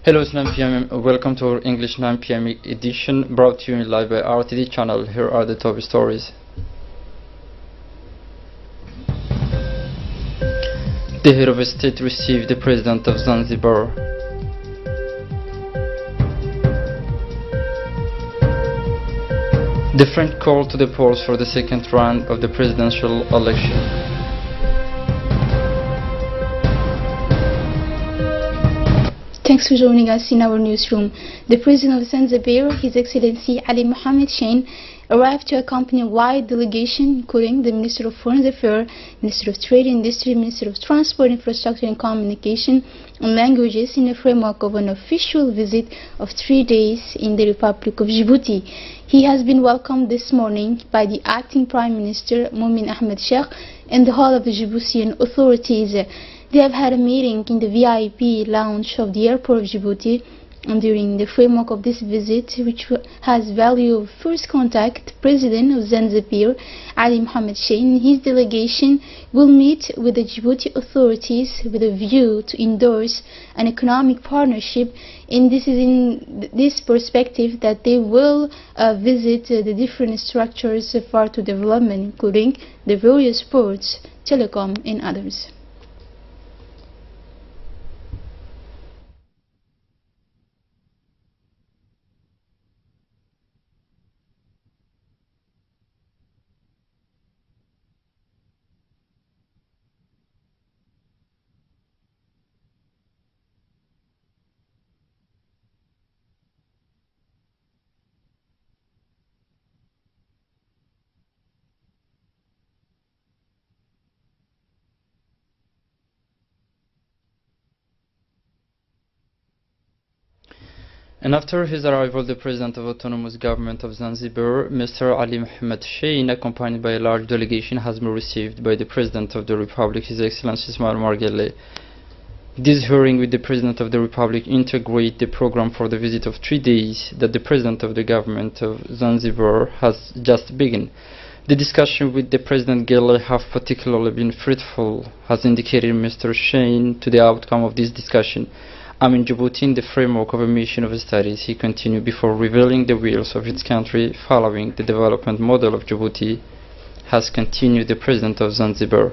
Hello, it's 9 p.m. Welcome to our English 9 p.m. edition, brought to you live by RTD channel. Here are the top stories. The head of state received the president of Zanzibar. The French called to the polls for the second round of the presidential election. Thanks for joining us in our newsroom. The President of Zanzibar, His Excellency Ali Mohammed Chaine, arrived to accompany a wide delegation including the Minister of Foreign Affairs, Minister of Trade and Industry, Minister of Transport, Infrastructure and Communication and Languages in the framework of an official visit of 3 days in the Republic of Djibouti. He has been welcomed this morning by the acting Prime Minister Momin Ahmed Sheikh and the whole of the Djiboutian authorities. They have had a meeting in the VIP lounge of the airport of Djibouti, and during the framework of this visit, which has value of first contact, the President of Zanzibar, Ali Mohammed Chaine, and his delegation will meet with the Djibouti authorities with a view to endorse an economic partnership. And this is in this perspective that they will visit the different structures for to development, including the various ports, telecom, and others. And after his arrival, the President of Autonomous Government of Zanzibar, Mr. Ali Mohammed Chaine, accompanied by a large delegation, has been received by the President of the Republic, His Excellency Ismail Margelle. This hearing with the President of the Republic integrates the program for the visit of 3 days that the President of the Government of Zanzibar has just begun. The discussion with the President Gelle have particularly been fruitful, has indicated Mr. Chaine. To the outcome of this discussion, I'm in Djibouti in the framework of a mission of studies, he continued, before revealing the wheels of its country following the development model of Djibouti, has continued the President of Zanzibar.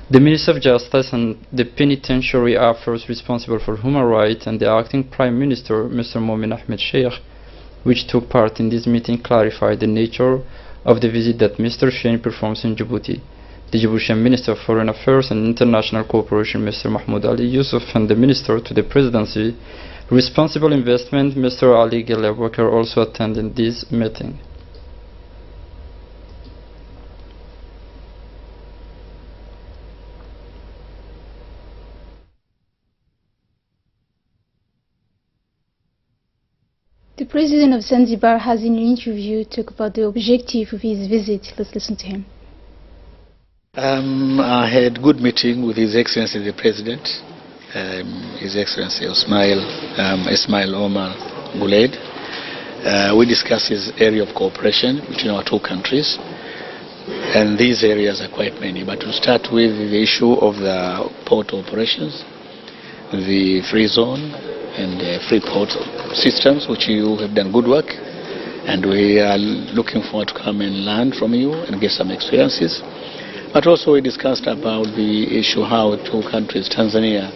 The Minister of Justice and the Penitentiary Affairs responsible for human rights and the acting Prime Minister, Mr. Momin Ahmed Sheikh, which took part in this meeting, clarified the nature of the visit that Mr. Chaine performs in Djibouti. The Djiboutian Minister of Foreign Affairs and International Cooperation, Mr. Mahmoud Ali Yusuf, and the Minister to the Presidency, Responsible Investment, Mr. Ali Gelle Wakar, also attended this meeting. The President of Zanzibar has in an interview talked about the objective of his visit. Let's listen to him. I had good meeting with His Excellency the President, His Excellency Ismail Omar Guled. We discussed his area of cooperation between our two countries, and these areas are quite many. But to start with the issue of the port operations, the free zone and the free port systems, which you have done good work, and we are looking forward to come and learn from you and get some experiences. But also we discussed about the issue how two countries, Tanzania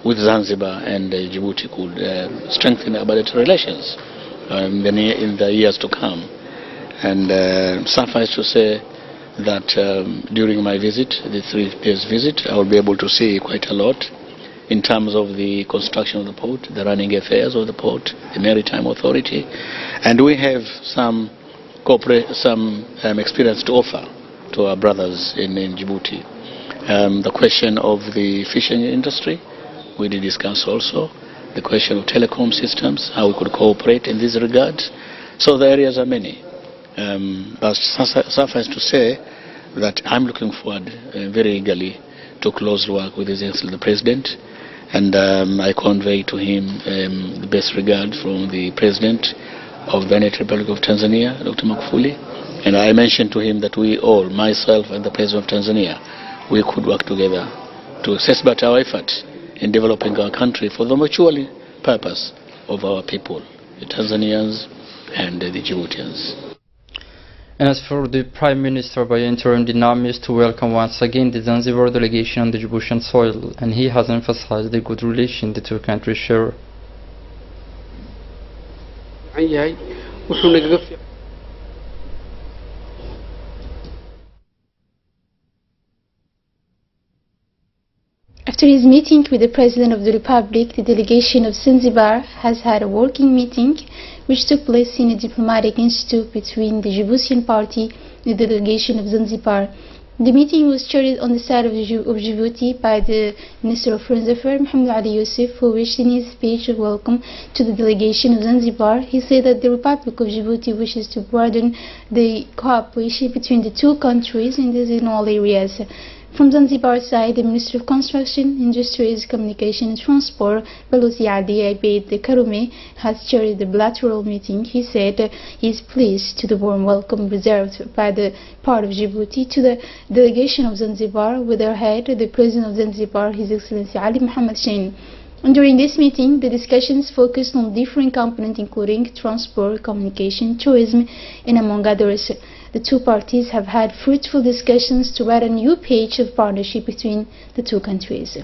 with Zanzibar and Djibouti, could strengthen our bilateral relations in the years to come. And suffice to say that during my visit, the 3 days visit, I will be able to see quite a lot in terms of the construction of the port, the running affairs of the port, the Maritime Authority, and we have some experience to offer to our brothers in Djibouti. The question of the fishing industry, we did discuss also. The question of telecom systems, how we could cooperate in this regard. So the areas are many. But suffice to say that I'm looking forward very eagerly to close work with His Excellency the President, and I convey to him the best regard from the President of the United Republic of Tanzania, Dr. Magufuli. And I mentioned to him that we all, myself and the President of Tanzania, we could work together to assess our effort in developing our country for the mutually purpose of our people, the Tanzanians and the Djiboutians. And as for the Prime Minister by interim, the NAM is to welcome once again the Zanzibar delegation on the Djiboutian soil, and he has emphasized the good relation the two countries share. After his meeting with the President of the Republic, the delegation of Zanzibar has had a working meeting which took place in a diplomatic institute between the Djiboutian party and the delegation of Zanzibar. The meeting was chaired on the side of Djibouti by the Minister of Foreign Affairs, Mohammed Ali Yusuf, who wished in his speech of welcome to the delegation of Zanzibar. He said that the Republic of Djibouti wishes to broaden the cooperation between the two countries in all areas. From Zanzibar side, the Minister of Construction, Industries, Communication and Transport, Balozi Adi Abeid Karume, has chaired the bilateral meeting. He said he is pleased to the warm welcome reserved by the part of Djibouti to the delegation of Zanzibar, with their head, the President of Zanzibar, His Excellency Ali Mohammed Chaine. And during this meeting, the discussions focused on different components including transport, communication, tourism, and among others. The two parties have had fruitful discussions to write a new page of partnership between the two countries.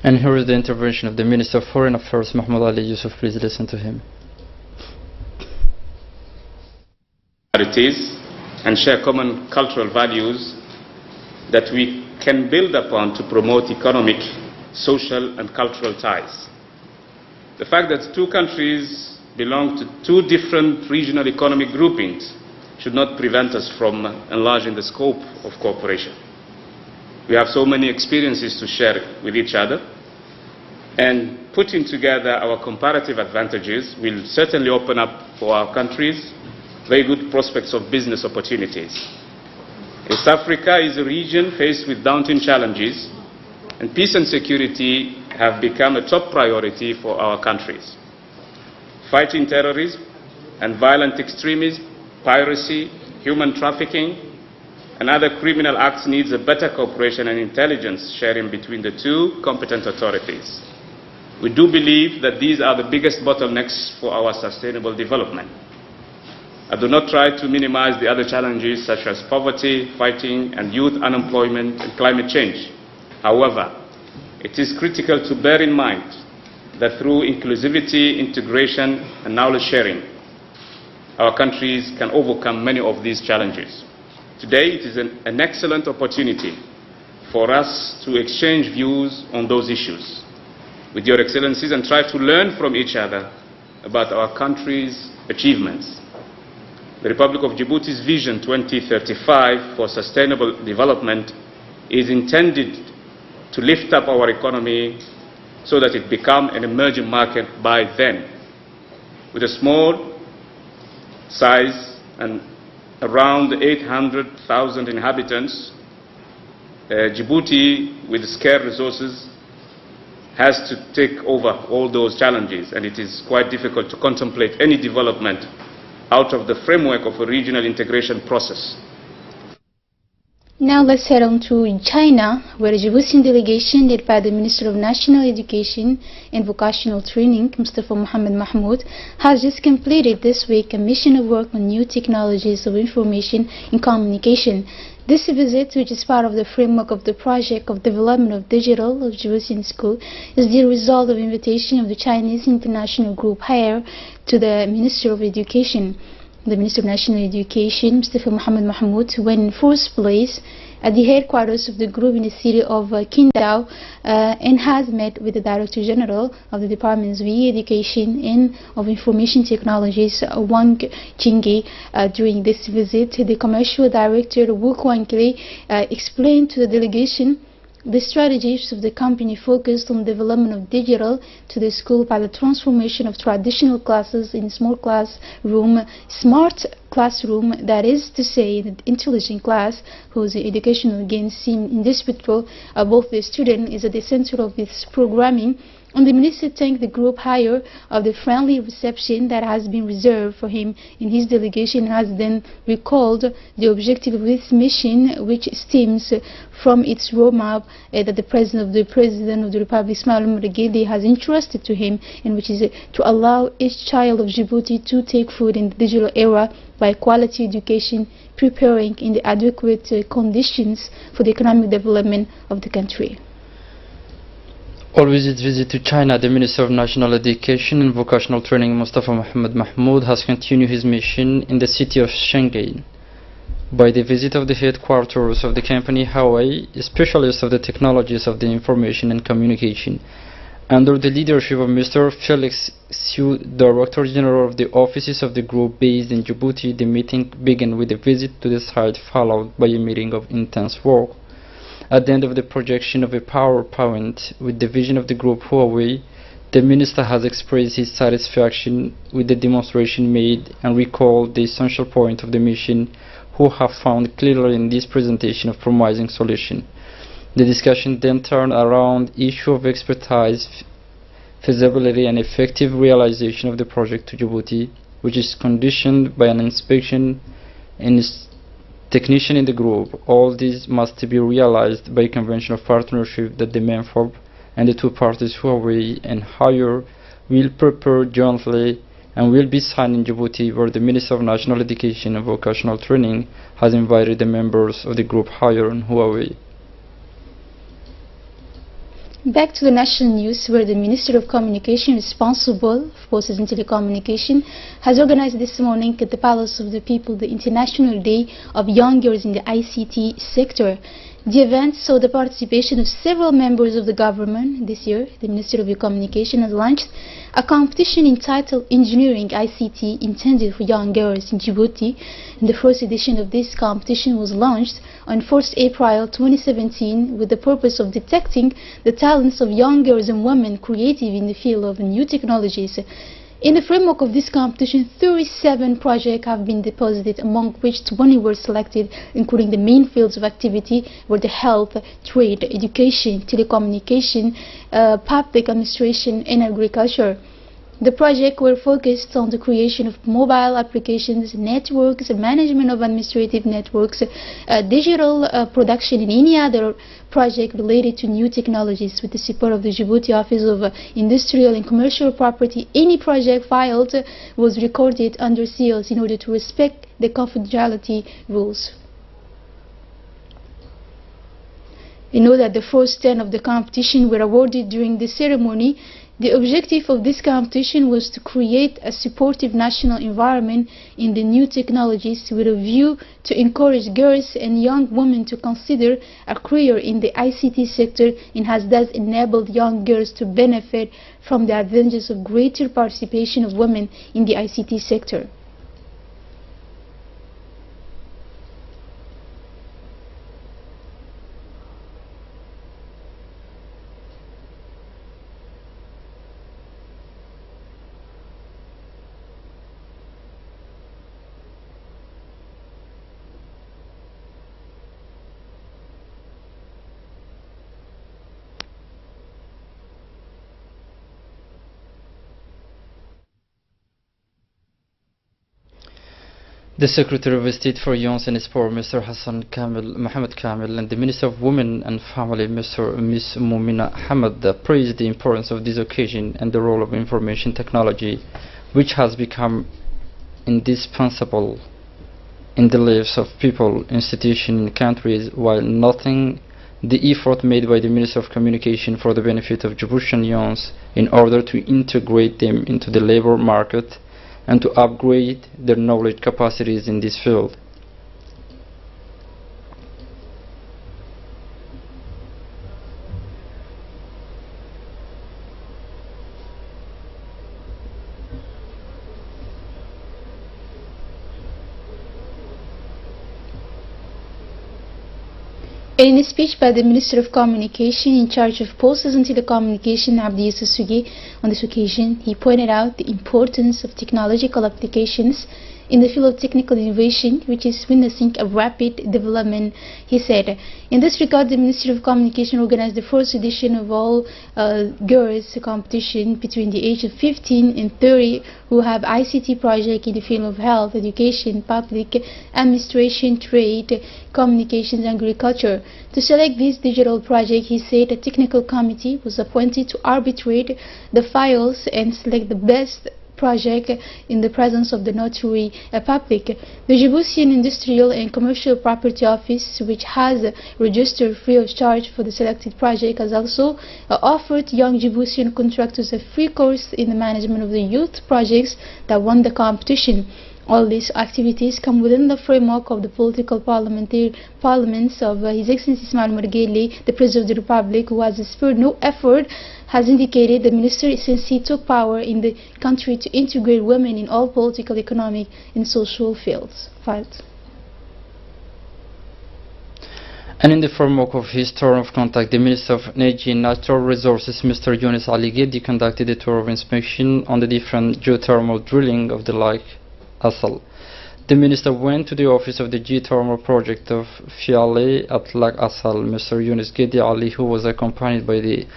And here is the intervention of the Minister of Foreign Affairs, Mohammed Ali Yusuf. Please listen to him. And share common cultural values that we can build upon to promote economic, social and cultural ties. The fact that two countries belong to two different regional economic groupings should not prevent us from enlarging the scope of cooperation. We have so many experiences to share with each other, and putting together our comparative advantages will certainly open up for our countries very good prospects of business opportunities. East Africa is a region faced with daunting challenges, and peace and security have become a top priority for our countries. Fighting terrorism and violent extremism, piracy, human trafficking, and other criminal acts needs a better cooperation and intelligence sharing between the two competent authorities. We do believe that these are the biggest bottlenecks for our sustainable development. I do not try to minimize the other challenges such as poverty, fighting and youth unemployment and climate change. However, it is critical to bear in mind that through inclusivity, integration and knowledge sharing, our countries can overcome many of these challenges. Today, it is an excellent opportunity for us to exchange views on those issues with Your Excellencies and try to learn from each other about our country's achievements. The Republic of Djibouti's Vision 2035 for sustainable development is intended to lift up our economy so that it becomes an emerging market by then. With a small size and around 800,000 inhabitants, Djibouti, with scarce resources, has to take over all those challenges, and it is quite difficult to contemplate any development out of the framework of a regional integration process. Now let's head on to China, where a Djiboutian delegation led by the Minister of National Education and Vocational Training, Mustafa Mohammed Mahmoud, has just completed this week a mission of work on new technologies of information and communication. This visit, which is part of the framework of the project of development of digital of Djiboutian school, is the result of invitation of the Chinese international group HIRE to the Minister of Education. The Minister of National Education, Mustafa Mohammed Mahmoud, went in first place at the headquarters of the group in the city of Qingdao and has met with the Director General of the Departments of Education and of Information Technologies, Wang Jingyi. During this visit, the Commercial Director, Wu Guangli, explained to the delegation the strategies of the company focused on development of digital to the school by the transformation of traditional classes in smart classroom, that is to say, the intelligent class, whose educational gains seem indisputable. Both the student is at the center of its programming, And the minister thanked the group hire of the friendly reception that has been reserved for him in his delegation, and has then recalled the objective of this mission, which stems from its roadmap that the President of the Republic, Ismail Omar Guelleh, has entrusted to him, and which is to allow each child of Djibouti to take food in the digital era by quality education, preparing in the adequate conditions for the economic development of the country. Always visit to China, the Minister of National Education and Vocational Training, Mustafa Mohammed Mahmoud, has continued his mission in the city of Shanghai. By the visit of the headquarters of the company Huawei, specialists of the technologies of the information and communication, under the leadership of Mr. Felix Xu, Director General of the offices of the group based in Djibouti, the meeting began with a visit to the site, followed by a meeting of intense work. At the end of the projection of a PowerPoint with the vision of the group Huawei, the minister has expressed his satisfaction with the demonstration made and recalled the essential point of the mission, who have found clearly in this presentation of promising solution. The discussion then turned around issue of expertise, feasibility and effective realization of the project to Djibouti, which is conditioned by an inspection and technician in the group. All this must be realized by a convention of partnership that the MENFOB and the two parties, Huawei and Haier, will prepare jointly and will be signed in Djibouti, where the Minister of National Education and Vocational Training has invited the members of the group Haier and Huawei. Back to the national news, where the Minister of Communication responsible for Posts and Telecommunication has organized this morning at the Palace of the People the International Day of Young Girls in the ICT sector. The event saw the participation of several members of the government. This year, the Ministry of Communication has launched a competition entitled Engineering ICT, intended for young girls in Djibouti. And the first edition of this competition was launched on 1st April 2017 with the purpose of detecting the talents of young girls and women creative in the field of new technologies. In the framework of this competition, 37 projects have been deposited, among which 20 were selected, including the main fields of activity were the health, trade, education, telecommunication, public administration and agriculture. The projects were focused on the creation of mobile applications, networks, management of administrative networks, digital production, and any other project related to new technologies. With the support of the Djibouti Office of Industrial and Commercial Property, any project filed was recorded under seals in order to respect the confidentiality rules. You know that the first 10 of the competition were awarded during the ceremony. The objective of this competition was to create a supportive national environment in the new technologies with a view to encourage girls and young women to consider a career in the ICT sector, and has thus enabled young girls to benefit from the advantages of greater participation of women in the ICT sector. The Secretary of State for Youth and Sport, Mr. Mohammed Kamil, and the Minister of Women and Family, Ms. Mumina Hamad, praised the importance of this occasion and the role of information technology, which has become indispensable in the lives of people, institutions, and countries, while noting the effort made by the Minister of Communication for the benefit of Djiboutian youth in order to integrate them into the labor market and to upgrade their knowledge capacities in this field. In a speech by the Minister of Communication in charge of Posts and Telecommunication, Abdi Sugi, on this occasion, he pointed out the importance of technological applications in the field of technical innovation, which is witnessing a rapid development, he said. In this regard, the Ministry of Communication organized the first edition of all girls competition between the age of 15 and 30 who have ICT project in the field of health, education, public administration, trade, communications and agriculture. To select this digital project, he said a technical committee was appointed to arbitrate the files and select the best project in the presence of the notary public. The Djiboutian Industrial and Commercial Property Office, which has registered free of charge for the selected project, has also offered young Djiboutian contractors a free course in the management of the youth projects that won the competition. All these activities come within the framework of the political parliaments of His Excellency Ismail Margeli, the President of the Republic, who has spared no effort, has indicated the minister since he took power in the country to integrate women in all political, economic and social fields. And in the framework of his term of contact, the Minister of Energy and Natural Resources, Mr. Younes Ali Ghedi, conducted a tour of inspection on the different geothermal drilling of the Lake Assal. The Minister went to the office of the geothermal project of Fiale at Lake Assal. Mr. Younes Ghedi Ali, who was accompanied by the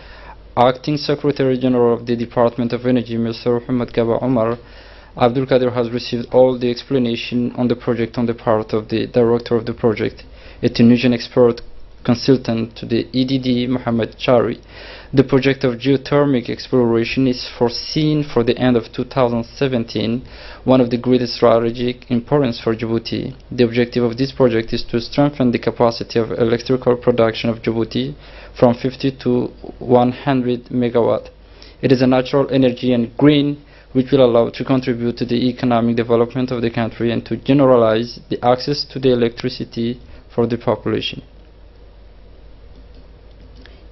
Acting Secretary General of the Department of Energy, Mr. Muhammad Gaba Omar, Abdul Qadir, has received all the explanation on the project on the part of the director of the project, a Tunisian expert consultant to the EDD, Mohamed Chari. The project of geothermal exploration is foreseen for the end of 2017, one of the greatest strategic importance for Djibouti. The objective of this project is to strengthen the capacity of electrical production of Djibouti from 50 to 100 megawatt. It is a natural energy and green, which will allow to contribute to the economic development of the country and to generalize the access to the electricity for the population.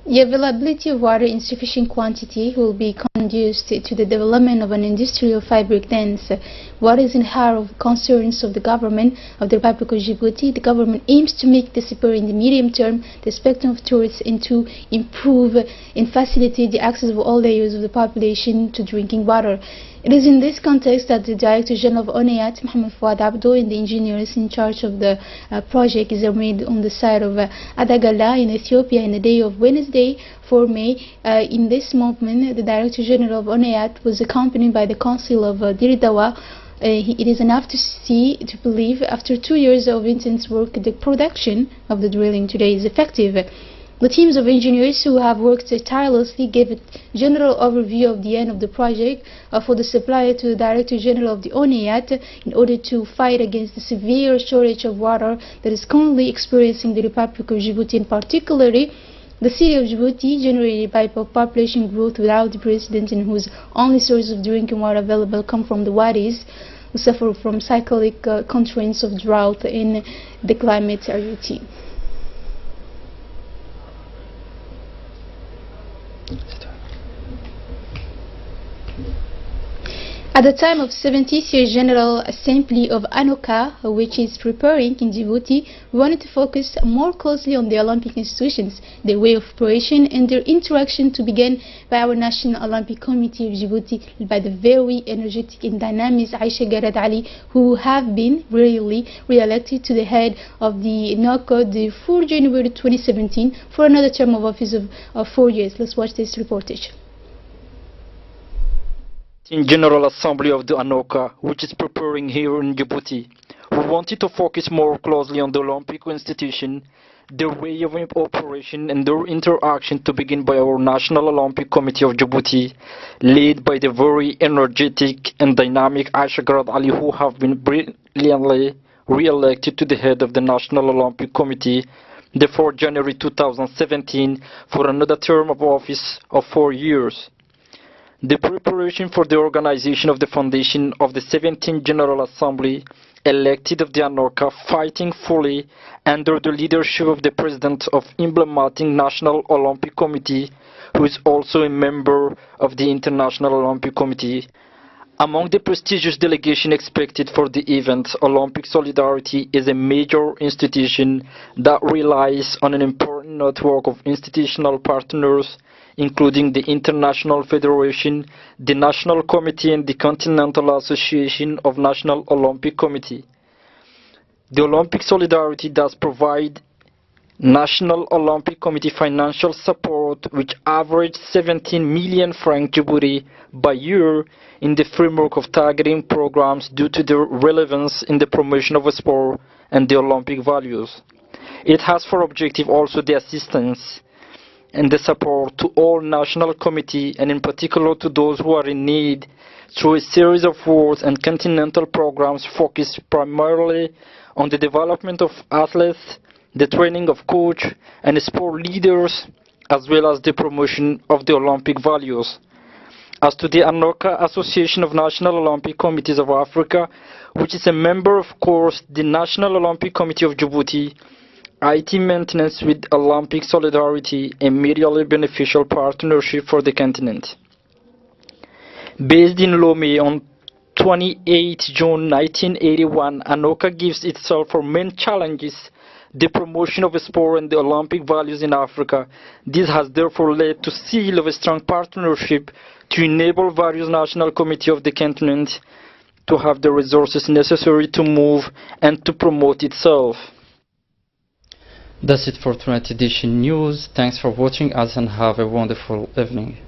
The availability of water in sufficient quantity will be conducive to the development of an industrial fabric dense. What is in the heart of concerns of the government of the Republic of Djibouti? The government aims to make disappear in the medium term the spectrum of tourists and to improve and facilitate the access of all layers of the population to drinking water. It is in this context that the Director General of ONEAT, Mohamed Fouad Abdo, and the engineers in charge of the project is made on the side of Adagala in Ethiopia on the day of Wednesday, 4 May. In this movement, the Director General of ONEAT was accompanied by the Council of Diridawa. It is enough to believe after 2 years of intense work, the production of the drilling today is effective. The teams of engineers who have worked tirelessly gave a general overview of the end of the project for the supplier to the Director General of the ONEAT in order to fight against the severe shortage of water that is currently experiencing the Republic of Djibouti, and particularly the city of Djibouti, generated by population growth without the precedent and whose only source of drinking water available come from the wadis, who suffer from cyclic constraints of drought and the climate routine. At the time of 70th year General Assembly of ANOCA, which is preparing in Djibouti, we wanted to focus more closely on the Olympic institutions, their way of operation and their interaction, to begin by our National Olympic Committee of Djibouti, led by the very energetic and dynamic Aisha Garad Ali, who have been really re-elected to the head of the NOCA the 4 January 2017 for another term of office of 4 years. Let's watch this reportage. In General Assembly of the ANOCA, which is preparing here in Djibouti, we wanted to focus more closely on the Olympic institution, their way of operation and their interaction, to begin by our National Olympic Committee of Djibouti, led by the very energetic and dynamic Aisha Garad Ali, who have been brilliantly re-elected to the head of the National Olympic Committee the 4th January 2017 for another term of office of 4 years. The preparation for the organization of the foundation of the 17th General Assembly elected of the ANOCA, fighting fully under the leadership of the President of Emblematic National Olympic Committee, who is also a member of the International Olympic Committee. Among the prestigious delegation expected for the event, Olympic Solidarity is a major institution that relies on an important growing network of institutional partners, including the International Federation, the National Committee, and the Continental Association of National Olympic Committee. The Olympic Solidarity does provide National Olympic Committee financial support, which averaged 17 million francs Djibouti by year in the framework of targeting programs due to their relevance in the promotion of sport and the Olympic values. It has for objective also the assistance and the support to all national committees, and in particular to those who are in need, through a series of world and continental programs focused primarily on the development of athletes, the training of coaches and sport leaders, as well as the promotion of the Olympic values. As to the ANOCA, Association of National Olympic Committees of Africa, which is a member of course the National Olympic Committee of Djibouti, IT maintenance with Olympic Solidarity, a mutually beneficial partnership for the continent. Based in Lomé on 28 June 1981, ANOCA gives itself for main challenges the promotion of sport and the Olympic values in Africa. This has therefore led to seal of a strong partnership to enable various national committees of the continent to have the resources necessary to move and to promote itself. That's it for tonight's edition news. Thanks for watching us and have a wonderful evening.